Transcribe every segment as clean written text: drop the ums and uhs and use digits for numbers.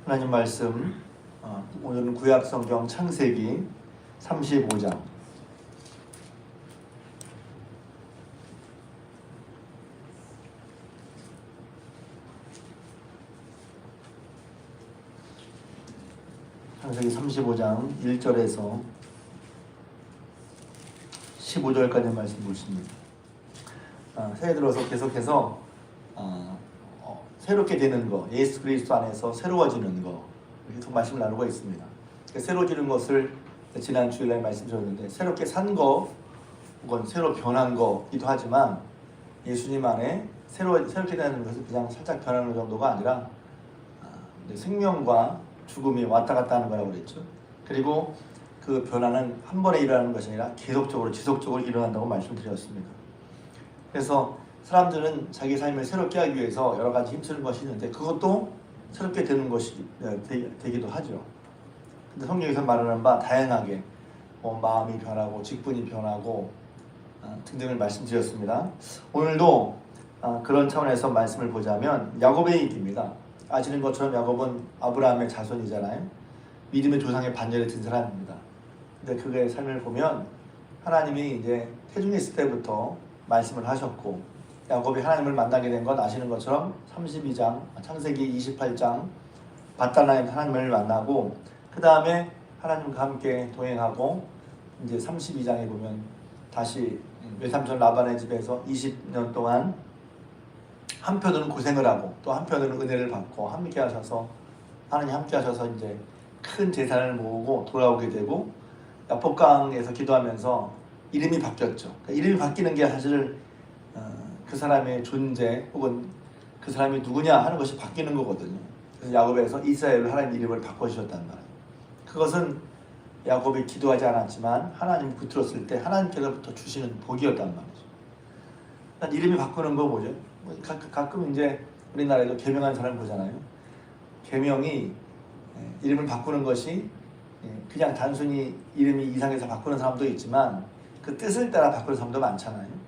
하나님 말씀 오늘은 구약성경 창세기 35장 창세기 35장 1절에서 15절까지 말씀 보십니다. 새해 들어서 계속해서 새롭게 되는 거, 예수 그리스도 안에서 새로워지는 거 계속 말씀을 나누고 있습니다. 새로워지는 것을 지난 주일날 말씀드렸는데 새롭게 산 거 혹은 새로 변한 거기도 하지만 예수님 안에 새롭게 되는 것은 그냥 살짝 변하는 정도가 아니라 생명과 죽음이 왔다 갔다 하는 거라고 그랬죠. 그리고 그 변화는 한 번에 일어나는 것이 아니라 계속적으로 지속적으로 일어난다고 말씀드렸습니다. 그래서 사람들은 자기 삶을 새롭게 하기 위해서 여러 가지 힘쓰는 것이 있는데 그것도 새롭게 되는 것이 되기도 하죠. 근데 성경에서 말하는 바 다양하게 마음이 변하고 직분이 변하고 등등을 말씀드렸습니다. 오늘도 그런 차원에서 말씀을 보자면 야곱의 얘기입니다. 아시는 것처럼 야곱은 아브라함의 자손이잖아요. 믿음의 조상의 반열에 든 사람입니다. 근데 그의 삶을 보면 하나님이 이제 태중에 있을 때부터 말씀을 하셨고 야곱이 하나님을 만나게 된 건 아시는 것처럼 32장 창세기 28장 밧단나임 하나님을 만나고 그 다음에 하나님과 함께 동행하고 이제 32장에 보면 다시 외삼촌 라반의 집에서 20년 동안 한편으로는 고생을 하고 또 한편으로는 은혜를 받고 함께 하셔서 하나님 함께 하셔서 이제 큰 재산을 모으고 돌아오게 되고 야복강에서 기도하면서 이름이 바뀌었죠. 그러니까 이름이 바뀌는 게 사실 그 사람의 존재 혹은 그 사람이 누구냐 하는 것이 바뀌는 거거든요. 그래서 야곱에서 이스라엘로 하나님 이름을 바꿔주셨단 말이에요. 그것은 야곱이 기도하지 않았지만 하나님이 붙들었을 때 하나님께서부터 주시는 복이었단 말이죠. 이름이 바꾸는 거 뭐죠? 가끔 이제 우리나라에도 계명한 사람 보잖아요. 계명이 이름을 바꾸는 것이 그냥 단순히 이름이 이상해서 바꾸는 사람도 있지만 그 뜻을 따라 바꾸는 사람도 많잖아요.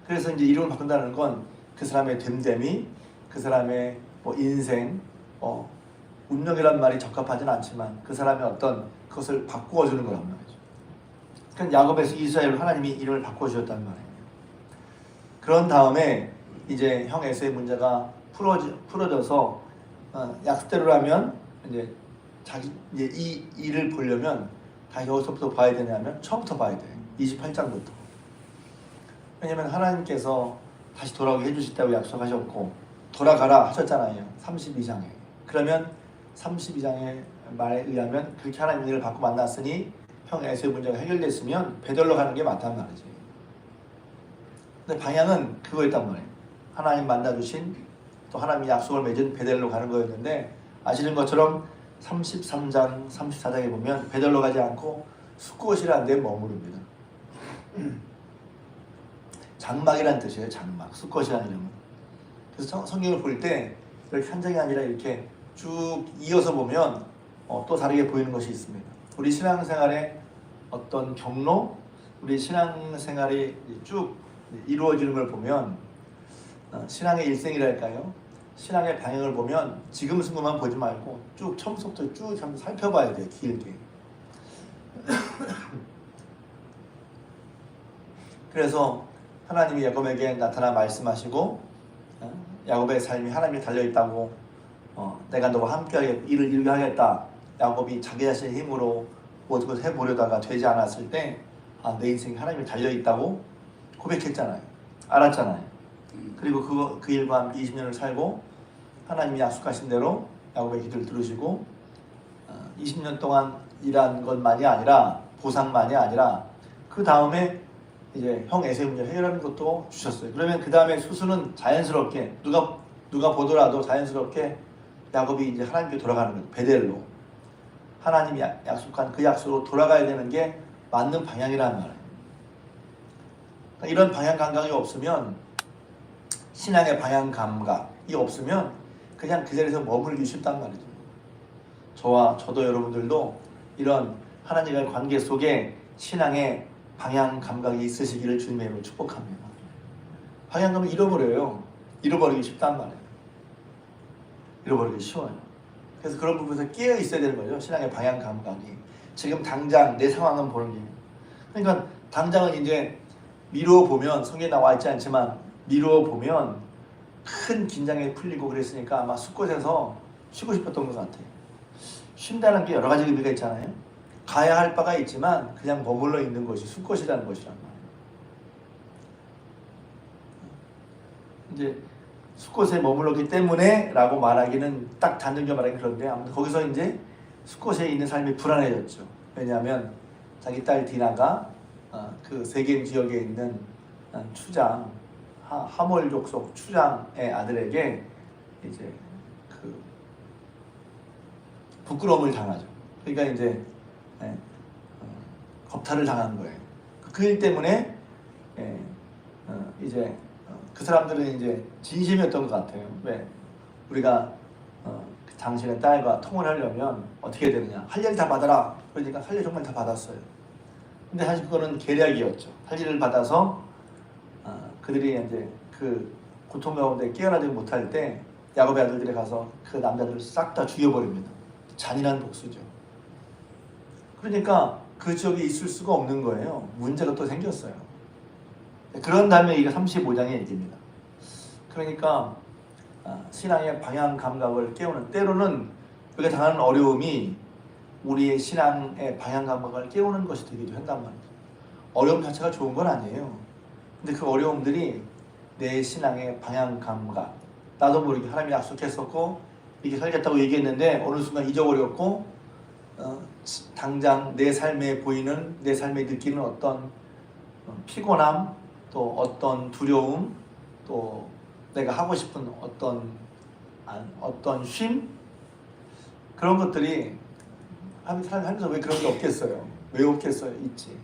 그래서 이제 이름을 바꾼다는 건 그 사람의 됨됨이, 그 사람의 인생, 운명이란 말이 적합하진 않지만 그 사람의 어떤 그것을 바꾸어 주는 거란 말이죠. 그러니까 야곱에서 이스라엘로 하나님이 이름을 바꿔 주셨단 말이에요. 그런 다음에 이제 형 에서의 문제가 풀어져서 약속대로라면 이제 이 일을 보려면 다 여기서부터 봐야 되냐면 처음부터 봐야 돼요. 28장부터. 왜냐면 하나님께서 다시 돌아오게 해주시다고 약속하셨고 돌아가라 하셨잖아요. 32장에. 그러면 32장의 말에 의하면 그렇게 하나님 일을 받고 만났으니 형 에서의 문제가 해결됐으면 베델로 가는 게 맞단 말이지. 근데 방향은 그거였단 말이에요. 하나님 만나주신 또 하나님이 약속을 맺은 베델로 가는 거였는데 아시는 것처럼 33장, 34장에 보면 베델로 가지 않고 숫곳이라는 데 머무릅니다. 장막이라는 뜻이에요. 장막. 숫곳이라는 이름은. 그래서 성경을 볼 때 이렇게 한 장이 아니라 이렇게 쭉 이어서 보면 또 다르게 보이는 것이 있습니다. 우리 신앙생활의 어떤 경로, 우리 신앙생활이 쭉 이루어지는 걸 보면 신앙의 일생이랄까요? 신앙의 방향을 보면 지금 순간만 보지 말고 쭉 처음부터 쭉 한번 살펴봐야 돼요. 길게. 그래서 하나님이 야곱에게 나타나 말씀하시고 야곱의 삶이 하나님이 달려있다고 내가 너와 함께 일을 이루겠다. 야곱이 자기 자신의 힘으로 무엇을 해보려다가 되지 않았을 때 내 인생이 하나님이 달려있다고 고백했잖아요. 알았잖아요. 그리고 그 일과 함께 20년을 살고 하나님이 약속하신 대로 야곱의 기도를 들으시고 20년 동안 일한 것만이 아니라 보상만이 아니라 그 다음에 이제 형 에서의 문제를 해결하는 것도 주셨어요. 그러면 그 다음에 수순은 자연스럽게 누가 보더라도 자연스럽게 야곱이 이제 하나님께 돌아가는 거예요. 베델로 하나님이 약속한 그 약속으로 돌아가야 되는 게 맞는 방향이라는 말이에요. 그러니까 이런 방향 감각이 없으면 신앙의 방향 감각이 없으면 그냥 그 자리에서 머물기 쉽단 말이죠. 저도 여러분들도 이런 하나님과의 관계 속에 신앙의 방향 감각이 있으시기를 주님의 이름으로 축복합니다. 방향감을 잃어버려요. 잃어버리기 쉽단 말이에요. 잃어버리기 쉬워요. 그래서 그런 부분에서 깨어 있어야 되는 거죠. 신앙의 방향 감각이. 지금 당장 내 상황은 보는 게. 그러니까 당장은 이제 미루어 보면 성경에 나와 있지 않지만 미루어 보면 큰 긴장이 풀리고 그랬으니까 아마 숲곳에서 쉬고 싶었던 것 같아요. 쉰다는 게 여러 가지 의미가 있잖아요. 가야 할 바가 있지만 그냥 머물러 있는 것이 숲곳이라는 것이란 말이에요. 이제 숲곳에 머물렀기 때문에 라고 말하기는 딱 단정적으로 말하기 그런데 아무튼 거기서 이제 숲곳에 있는 삶이 불안해졌죠. 왜냐하면 자기 딸 디나가 그 세겜 지역에 있는 추장 하몰 족속 추장의 아들에게 이제 그 부끄러움을 당하죠. 그러니까 이제 겁탈을 당한 거예요. 그 일 때문에 이제 그 사람들은 이제 진심이었던 것 같아요. 왜 우리가 당신의 딸과 통혼을 하려면 어떻게 해야 되느냐? 할례를 다 받아라. 그러니까 할례 정말 다 받았어요. 근데 사실 그거는 계략이었죠. 할례를 받아서 그들이 이제 그 고통 가운데 깨어나지 못할 때 야곱의 아들들이 가서 그 남자들을 싹 다 죽여버립니다. 잔인한 복수죠. 그러니까 그 지역에 있을 수가 없는 거예요. 문제가 또 생겼어요. 그런 다음에 이게 35장의 얘기입니다. 그러니까 신앙의 방향 감각을 깨우는, 때로는 우리가 당하는 어려움이 우리의 신앙의 방향 감각을 깨우는 것이 되기도 한단 말이죠. 어려움 자체가 좋은 건 아니에요. 근데 그 어려움들이 내 신앙의 방향 감각, 나도 모르게 하나님이 약속했었고 이렇게 살겠다고 얘기했는데 어느 순간 잊어버렸고 당장 내 삶에 보이는, 내 삶에 느끼는 어떤 피곤함, 또 어떤 두려움, 또 내가 하고 싶은 어떤 쉼, 그런 것들이 사람이 살면서 왜 그런 게 없겠어요? 왜 없겠어요? 있지.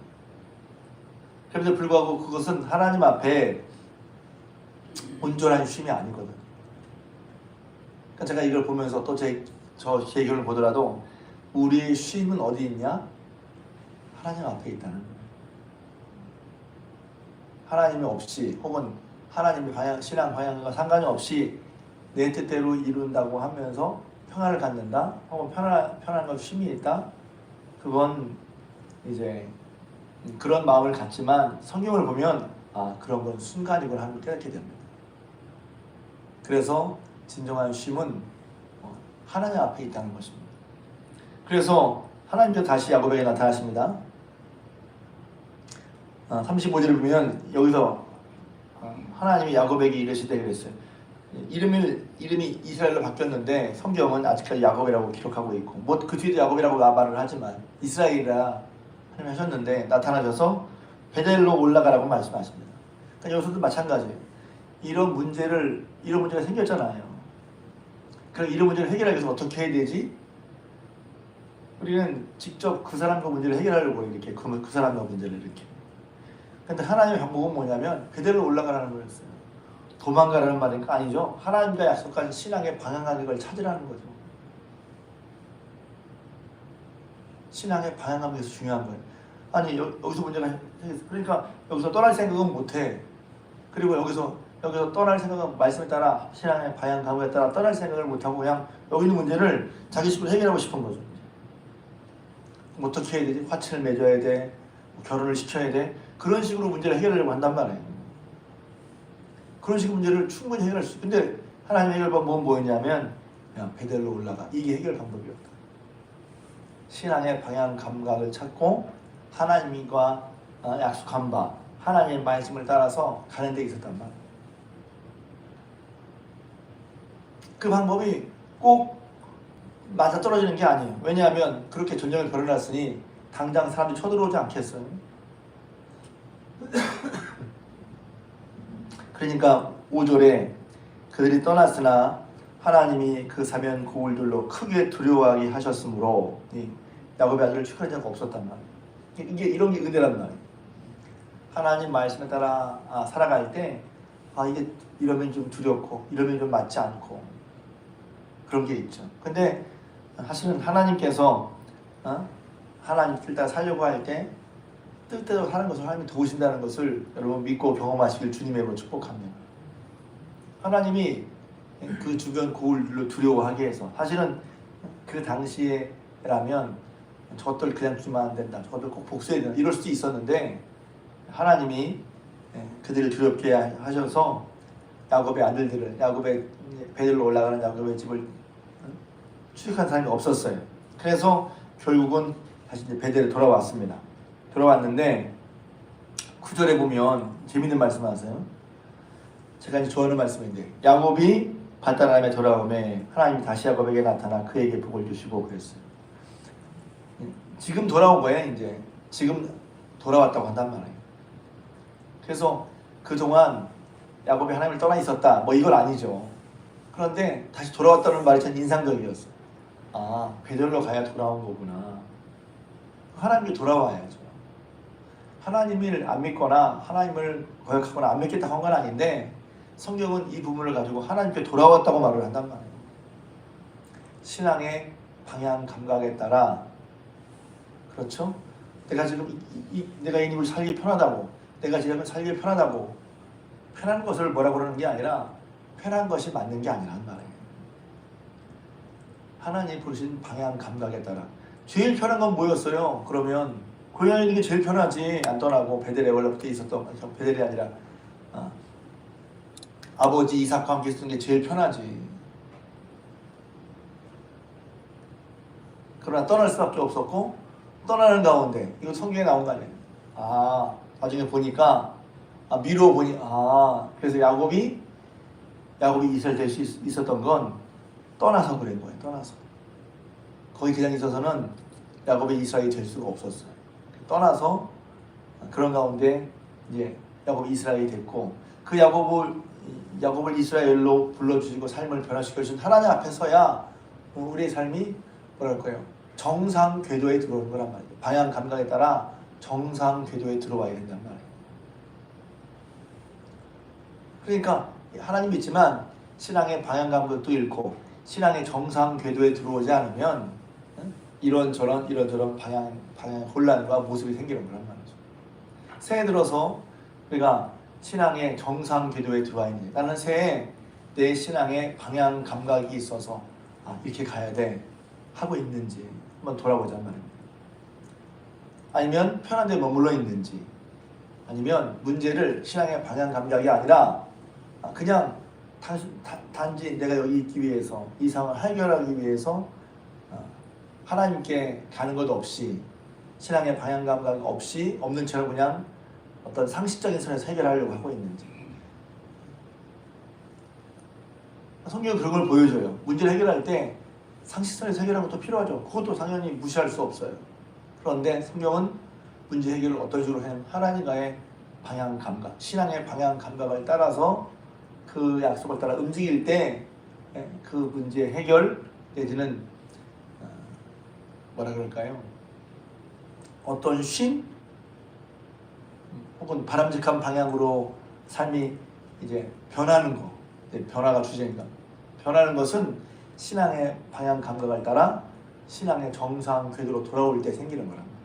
그럼에도 불구하고 그것은 하나님 앞에 온전한 쉼이 아니거든. 그러니까 제가 이걸 보면서 또 제 의견을 보더라도 우리의 쉼은 어디 있냐? 하나님 앞에 있다는 거예요. 하나님이 없이 혹은 하나님의 신앙 방향과 상관이 없이 내 뜻대로 이룬다고 하면서 평안을 갖는다 혹은 편안한 쉼이 있다, 그건 이제 그런 마음을 갖지만 성경을 보면 그런 건 순간이구나 하는 걸 깨닫게 됩니다. 그래서 진정한 쉼은 하나님 앞에 있다는 것입니다. 그래서 하나님께서 다시 야곱에게 나타나십니다. 35절을 보면 여기서 하나님이 야곱에게 이르시되 그랬어요. 이름이 이스라엘로 바뀌었는데 성경은 아직까지 야곱이라고 기록하고 있고 뭐 그 뒤에도 야곱이라고 말을 하지만 이스라엘이라 하나님이 하셨는데 나타나셔서 베델로 올라가라고 말씀하십니다. 그러니까 여기서도 마찬가지예요. 이런 문제가 생겼잖아요. 그럼 이런 문제를 해결하기 위해서 어떻게 해야 되지? 우리는 직접 그 사람과 문제를 해결하려고 이렇게 그 사람과 문제를 이렇게. 근데 하나님의 방법은 뭐냐면 베델로 올라가라는 거였어요. 도망가라는 말이니까 아니죠. 하나님과 약속한 신앙의 방향하는 걸 찾으라는 거죠. 신앙의 방향하는 게 중요한 거예요. 아니 여기서 문제가 생겼어. 그러니까 여기서 떠날 생각은 못해. 그리고 여기서 떠날 생각은 말씀에 따라 신앙의 방향 감각에 따라 떠날 생각을 못하고 그냥 여기 있는 문제를 자기 식으로 해결하고 싶은 거죠. 어떻게 해야 되지? 화친을 맺어야 돼. 결혼을 시켜야 돼. 그런 식으로 문제를 해결하려고 한단 말이에요. 그런 식의 문제를 충분히 해결할 수 있어요. 근데 하나님의 해결 방법은 뭐였냐면 그냥 베델로 올라가. 이게 해결 방법이었다. 신앙의 방향 감각을 찾고 하나님과 약속한 바 하나님의 말씀을 따라서 가는 데 있었단 말이에요. 그 방법이 꼭 맞아떨어지는 게 아니에요. 왜냐하면 그렇게 전쟁을 벌여놨으니 당장 사람들이 쳐들어오지 않겠어요. 그러니까 5절에 그들이 떠났으나 하나님이 그 사면 고울들로 크게 두려워하게 하셨으므로 야곱의 아들을 축하한 자가 없었단 말이에요. 이게 이런 게 은혜란 말이에요. 하나님 말씀에 따라 살아갈 때 이게 이러면 좀 두렵고 이러면 좀 맞지 않고 그런 게 있죠. 근데 사실은 하나님께서 하나님 뜻 따라 살려고 할 때 뜻대로 사는 것을 하나님이 도우신다는 것을 여러분 믿고 경험하시길 주님의 이름으로 축복합니다. 하나님이 그 주변 고을들로 두려워하게 해서 사실은 그 당시에라면 저것들 그냥 두면 안 된다. 저것들 꼭 복수해야 된다. 이럴 수도 있었는데 하나님이 그들을 두렵게 하셔서 야곱의 아들들을 야곱의 베들로 올라가는 야곱의 집을 추격한 사람이 없었어요. 그래서 결국은 다시 이제 베델에 돌아왔습니다. 돌아왔는데 9절에 보면 재밌는 말씀하세요. 제가 이제 좋아하는 말씀인데 야곱이 paddan-aram에 돌아오매 하나님이 다시 야곱에게 나타나 그에게 복을 주시고 그랬어요. 지금 돌아온 거예요. 이제 지금 돌아왔다고 한단 말이에요. 그래서 그동안 야곱이 하나님을 떠나 있었다 뭐 이건 아니죠. 그런데 다시 돌아왔다는 말이 참 인상적이었어요. 아, 베델로 가야 돌아온 거구나. 하나님이 돌아와야죠. 하나님을 안 믿거나 하나님을 거역하거나 안 믿겠다고 한 건 아닌데 성경은 이 부분을 가지고 하나님께 돌아왔다고 말을 한단 말이에요. 신앙의 방향 감각에 따라 그렇죠? 내가 지금 내가 이 입을 살기 편하다고 내가 지금 살기 편하다고 편한 것을 뭐라고 그러는 게 아니라 편한 것이 맞는 게 아니란 말이에요. 하나님 부르신 방향 감각에 따라 제일 편한 건 뭐였어요? 그러면 고향에 있는 게 제일 편하지. 안 떠나고 베델에 원래부터 있었던 베델이 아니라 아버지 이삭과 함께 있었던 게 제일 편하지. 그러나 떠날 수밖에 없었고 떠나는 가운데 이거 성경에 나온 거 아니에요. 아, 나중에 보니까 미루어 보니 그래서 야곱이 이스라엘 될 수 있었던 건 떠나서 그런 거예요. 떠나서 거기 그냥 있어서는 야곱이 이스라엘이 될 수가 없었어요. 떠나서 그런 가운데 이제 야곱이 이스라엘이 됐고 그 야곱을 이스라엘로 불러주시고 삶을 변화시켜 주신 하나님 앞에 서야 우리의 삶이 뭐랄까요? 정상 궤도에 들어오는 거란 말이에요. 방향 감각에 따라 정상 궤도에 들어와야 된단 말이에요. 그러니까 하나님 믿지만 신앙의 방향 감각도 잃고 신앙의 정상 궤도에 들어오지 않으면 이런저런 방향 혼란과 모습이 생기는 거란 말이죠. 새해 들어서 우리가 신앙의 정상 궤도에 들어와 있는지 나는 새해 내 신앙의 방향 감각이 있어서 이렇게 가야 돼 하고 있는지 한번 돌아보자는 말입니다. 아니면 편한 데 머물러 있는지 아니면 문제를 신앙의 방향 감각이 아니라 그냥 단지 내가 여기 있기 위해서 이 상황을 해결하기 위해서 하나님께 가는 것 없이 신앙의 방향 감각 없이 없는 채로 그냥 어떤 상식적인 선에서 해결하려고 하고 있는지. 성경은 그런 걸 보여줘요. 문제를 해결할 때 상식선에서 해결하는 것도 필요하죠. 그것도 당연히 무시할 수 없어요. 그런데 성경은 문제 해결을 어떤 식으로 하냐면 하나님과의 방향 감각, 신앙의 방향 감각을 따라서 그 약속을 따라 움직일 때 그 문제 해결 내지는 뭐라 그럴까요? 어떤 쉼 혹은 바람직한 방향으로 삶이 이제 변하는 거, 변화가 주제니까 변하는 것은 신앙의 방향 감각을 따라 신앙의 정상 궤도로 돌아올 때 생기는 거랍니다.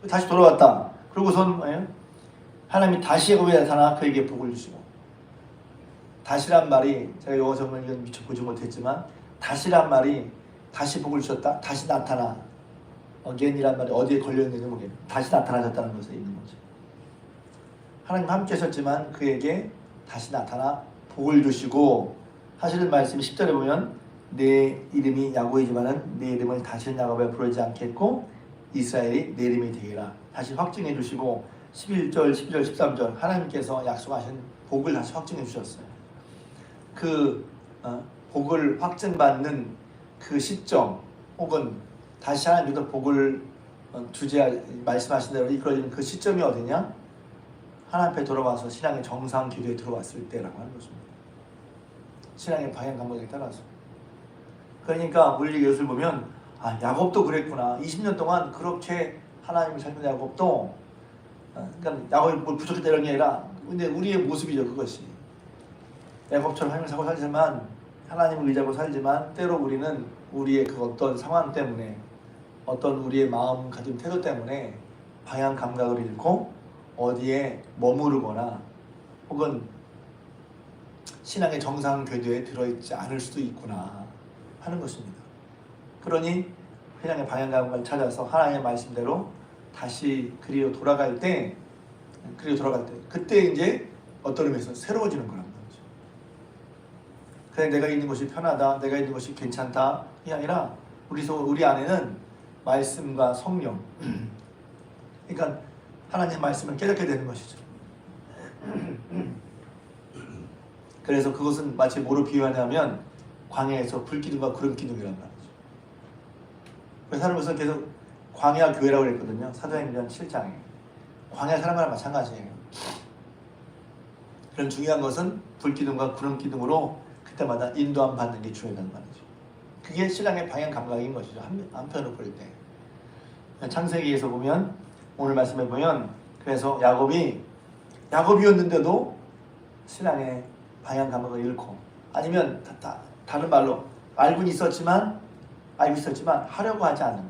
다시 돌아왔다. 그리고선 하나님이 다시 야곱에 나타나 그에게 복을 주시고 다시란 말이 제가 영어 성경을 이건 미처 보지 못했지만 다시란 말이 다시 복을 주셨다. 다시 나타나 again이란 말이 어디에 걸려있는지 모르겠어요. 다시 나타나셨다는 것에 있는 거죠. 하나님 함께 하셨지만 그에게 다시 나타나 복을 주시고 하시는 말씀이 10절에 보면 내 이름이 야곱이지만은 내 이름을 다시는 야곱에 부르지 않겠고 이스라엘이 내 이름이 되리라. 다시 확증해 주시고 11절, 12절, 13절 하나님께서 약속하신 복을 다시 확증해 주셨어요. 그 복을 확증받는 그 시점 혹은 다시 하나님께서 복을 말씀하신 대로 이끌어지는 그 시점이 어디냐? 하나님 앞에 돌아와서 신앙의 정상 기도에 들어왔을 때라고 하는 것입니다. 신앙의 방향 감각에 따라서. 그러니까 우리 예수를 보면 야곱도 그랬구나. 20년 동안 그렇게 하나님을 살던 야곱도 그러니까 야곱이 뭘 부족했다 이런 게 아니라 근데 우리의 모습이죠. 그것이. 야곱처럼 하나님을 사고 살지만 하나님을 의지하고 살지만 때로 우리는 우리의 그 어떤 상황 때문에 어떤 우리의 마음가짐 태도 때문에 방향 감각을 잃고 어디에 머무르거나 혹은 신앙의 정상 궤도에 들어있지 않을 수도 있구나 하는 것입니다. 그러니 신앙의 방향감을 찾아서 하나님의 말씀대로 다시 그리로 돌아갈 때 그때 이제 어떤 의미에서 새로워지는 거란 말이죠. 그냥 내가 있는 것이 편하다, 내가 있는 것이 괜찮다 이 아니라 우리 안에는 말씀과 성령, 그러니까 하나님의 말씀을 깨닫게 되는 것이죠. 그래서 그것은 마치 뭐로 비유하냐면 광야에서 불기둥과 구름기둥이란 말이죠. 그래서 사람으로서 계속 광야 교회라고 그랬거든요. 사도행전 7장에. 광야 사람과는 마찬가지예요. 그런 중요한 것은 불기둥과 구름기둥으로 그때마다 인도함 받는 게 중요하단 말이죠. 그게 신앙의 방향 감각인 것이죠. 한편으로 볼 때. 창세기에서 보면 오늘 말씀해 보면 그래서 야곱이었는데도 신앙의 방향 감각을 잃고 아니면 다른 말로 알고 있었지만 하려고 하지 않는 것.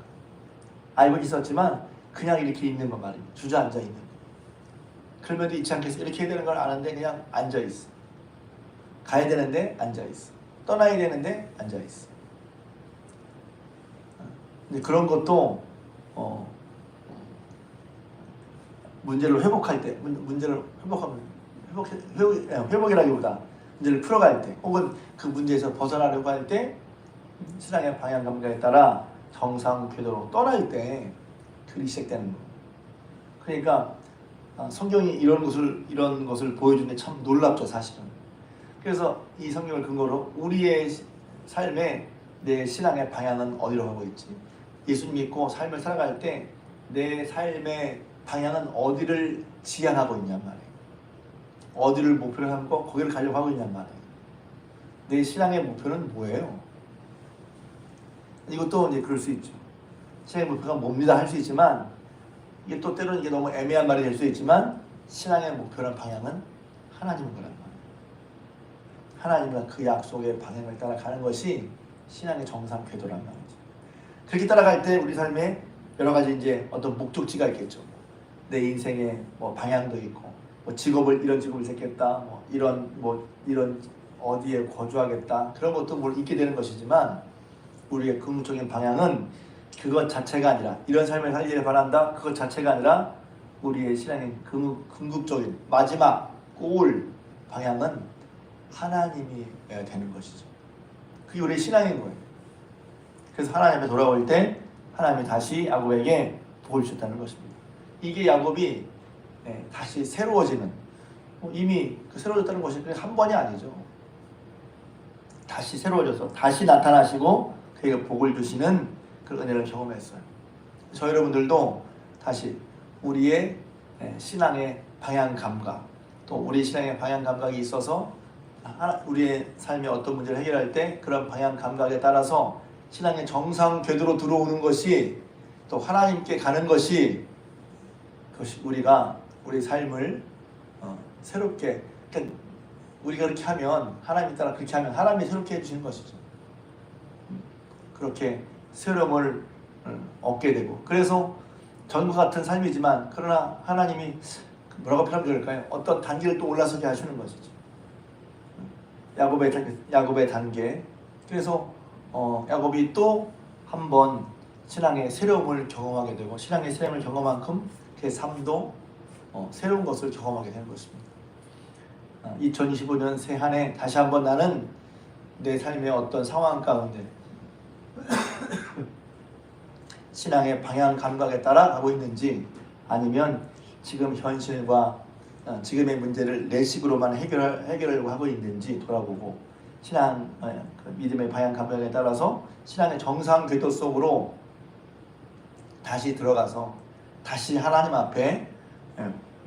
알고 있었지만 그냥 이렇게 있는 것 말입니다. 주저앉아 있는 것. 그러면도 있지 않겠어. 이렇게 해야 되는 걸 아는데 그냥 앉아 있어. 가야 되는데 앉아 있어. 떠나야 되는데 앉아 있어. 근데 그런 것도 문제를 회복할 때, 문제를 회복이라기보다 문제를 풀어갈 때, 혹은 그 문제에서 벗어나려고 할 때 신앙의 방향 감각에 따라 정상 궤도로 떠날 때 그리 시작되는 거예요. 그러니까 성경이 이런 것을 보여주는 게 참 놀랍죠, 사실은. 그래서 이 성경을 근거로 우리의 삶에 내 신앙의 방향은 어디로 가고 있지? 예수님 믿고 삶을 살아갈 때 내 삶의 방향은 어디를 지향하고 있냔 말이에요. 어디를 목표로 삼고 거기를 가려고 하고 있냔 말이에요. 내 신앙의 목표는 뭐예요? 이것도 이제 그럴 수 있죠. 신앙의 목표가 뭡니다 할 수 있지만 이게 또 때로는 이게 너무 애매한 말이 될 수 있지만 신앙의 목표는 방향은 하나님인 거란 말이에요. 하나님과 그 약속의 방향을 따라가는 것이 신앙의 정상 궤도란 말이죠. 그렇게 따라갈 때 우리 삶에 여러 가지 이제 어떤 목적지가 있겠죠. 내 인생의 뭐 방향도 있고, 뭐 이런 직업을 택했다, 이런 어디에 거주하겠다 그런 것도 뭘 있게 되는 것이지만 우리의 궁극적인 방향은 그것 자체가 아니라 이런 삶을 살기를 바란다. 그것 자체가 아니라 우리의 신앙의 궁극적인 마지막 골 방향은 하나님이 되는 것이죠. 그게 우리의 신앙인 거예요. 그래서 하나님 앞에 돌아올 때 하나님이 다시 야곱에게 복을 주셨다는 것입니다. 이게 야곱이 다시 새로워지는, 이미 새로워졌다는 것이 한 번이 아니죠. 다시 새로워져서 다시 나타나시고 그에게 복을 주시는 그 은혜를 경험했어요. 저 여러분들도 다시 우리의 신앙의 방향 감각, 또 우리 신앙의 방향 감각이 있어서 우리의 삶의 어떤 문제를 해결할 때 그런 방향 감각에 따라서 신앙의 정상 궤도로 들어오는 것이, 또 하나님께 가는 것이, 그것이 우리 삶을 새롭게, 그러니까 우리가 그렇게 하면, 하나님 따라 그렇게 하면 하나님이 새롭게 해주시는 것이죠. 그렇게 새로움을 얻게 되고, 그래서 전과 같은 삶이지만 그러나 하나님이 뭐라고 표현하면 좋을까요? 어떤 단계를 또 올라서게 하시는 것이죠. 야곱의 단계. 그래서 야곱이 또 한 번 신앙의 새로움을 경험하게 되고, 신앙의 새로움을 경험한 만큼 그의 삶도 새로운 것을 경험하게 되는 것입니다. 2025년 새 한 해 다시 한번 나는 내 삶의 어떤 상황 가운데 신앙의 방향 감각에 따라 가고 있는지, 아니면 지금 현실과 지금의 문제를 내 식으로만 해결하려고 하고 있는지 돌아보고, 신앙 믿음의 방향 감각에 따라서 신앙의 정상 궤도 속으로 다시 들어가서 다시 하나님 앞에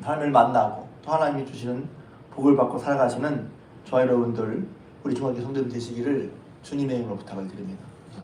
하나님을 만나고 또 하나님이 주시는 복을 받고 살아가시는 저와 여러분들, 우리 중학교 성도들 되시기를 주님의 이름으로 부탁을 드립니다.